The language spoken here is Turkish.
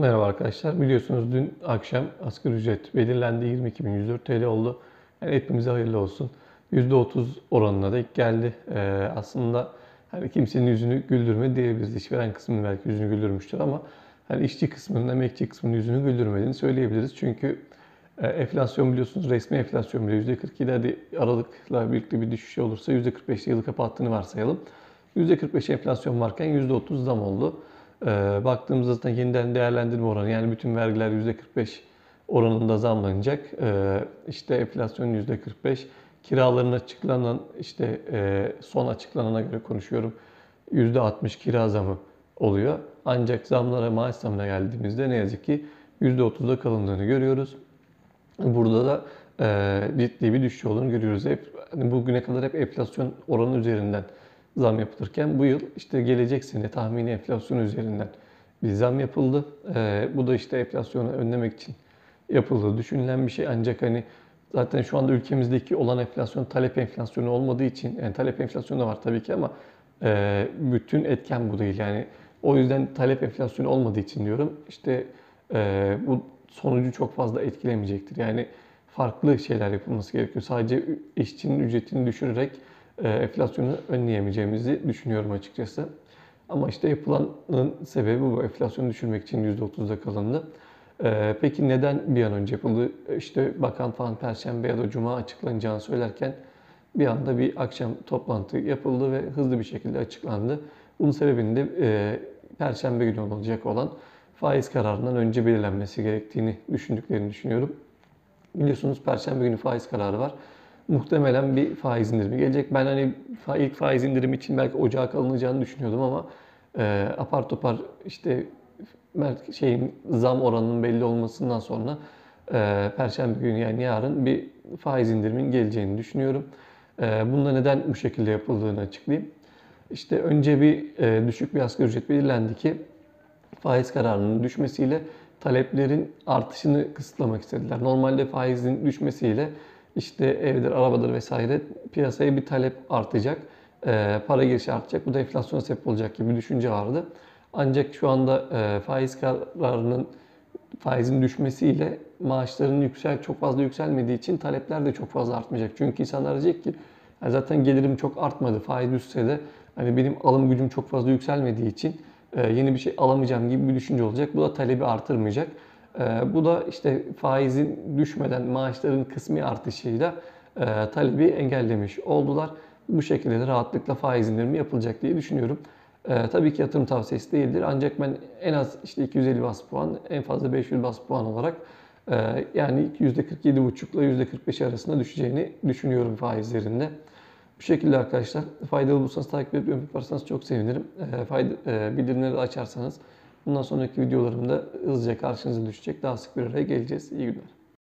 Merhaba arkadaşlar. Biliyorsunuz dün akşam asgari ücret belirlendi. 22.104 TL oldu. Yani hepimize hayırlı olsun. %30 oranına denk geldi. Aslında hani kimsenin yüzünü güldürmedi diyebiliriz. İşveren kısmının belki yüzünü güldürmüştür ama hani işçi kısmının, emekçi kısmının yüzünü güldürmediğini söyleyebiliriz. Çünkü enflasyon biliyorsunuz resmi enflasyon bile %47, hadi Aralık'la birlikte bir düşüş olursa %45'te yılı kapattığını varsayalım. %45 enflasyon varken %30 zam oldu. Baktığımızda zaten yeniden değerlendirme oranı, yani bütün vergiler %45 oranında zamlanacak. İşte enflasyon %45. Kiraların açıklanan, işte son açıklanana göre konuşuyorum, %60 kira zamı oluyor. Ancak zamlara, maaş zamına geldiğimizde ne yazık ki %30'da kalındığını görüyoruz. Burada da ciddi bir düşüş olduğunu görüyoruz. Hani bugüne kadar hep enflasyon oranı üzerinden zam yapılırken bu yıl işte gelecek sene tahmini enflasyon üzerinden bir zam yapıldı. Bu da işte enflasyonu önlemek için yapıldığı düşünülen bir şey. Ancak hani zaten şu anda ülkemizdeki olan enflasyon talep enflasyonu olmadığı için, yani talep enflasyonu da var tabii ki ama bütün etken bu değil. Yani o yüzden talep enflasyonu olmadığı için diyorum, işte bu sonucu çok fazla etkilemeyecektir. Yani farklı şeyler yapılması gerekiyor. Sadece işçinin ücretini düşürerek enflasyonu önleyemeyeceğimizi düşünüyorum açıkçası. Ama işte yapılanın sebebi bu. Enflasyonu düşürmek için %30'da kalındı. Peki neden bir an önce yapıldı? İşte bakan falan Perşembe ya da Cuma açıklanacağını söylerken bir anda bir akşam toplantı yapıldı ve hızlı bir şekilde açıklandı. Bunun sebebini de Perşembe günü olacak olan faiz kararından önce belirlenmesi gerektiğini düşündüklerini düşünüyorum. Biliyorsunuz Perşembe günü faiz kararı var. Muhtemelen bir faiz indirimi gelecek. Ben hani ilk faiz indirimi için belki ocağa kalınacağını düşünüyordum ama apar topar işte zam oranının belli olmasından sonra Perşembe günü, yani yarın bir faiz indirimin geleceğini düşünüyorum. Bunda neden bu şekilde yapıldığını açıklayayım. İşte önce düşük bir asgari ücret belirlendi ki faiz kararının düşmesiyle taleplerin artışını kısıtlamak istediler. Normalde faizin düşmesiyle işte evdir, arabadır vesaire piyasaya bir talep artacak. Para girişi artacak. Bu da enflasyona sebep olacak gibi bir düşünce vardı. Ancak şu anda faizin düşmesiyle maaşların çok fazla yükselmediği için talepler de çok fazla artmayacak. Çünkü insanlar diyecek ki zaten gelirim çok artmadı. Faiz düşse de hani benim alım gücüm çok fazla yükselmediği için yeni bir şey alamayacağım gibi bir düşünce olacak. Bu da talebi artırmayacak. Bu da işte faizin düşmeden maaşların kısmi artışıyla talebi engellemiş oldular. Bu şekilde de rahatlıkla faiz indirimi yapılacak diye düşünüyorum. Tabii ki yatırım tavsiyesi değildir. Ancak ben en az işte 250 bas puan, en fazla 500 bas puan olarak yani %47,5 ile %45 arasında düşeceğini düşünüyorum faizlerinde. Bu şekilde arkadaşlar. Faydalı bulursanız takip edip yorum yaparsanız çok sevinirim. Bildirimleri de açarsanız bundan sonraki videolarımda hızlıca karşınıza düşecek. Daha sık bir araya geleceğiz. İyi günler.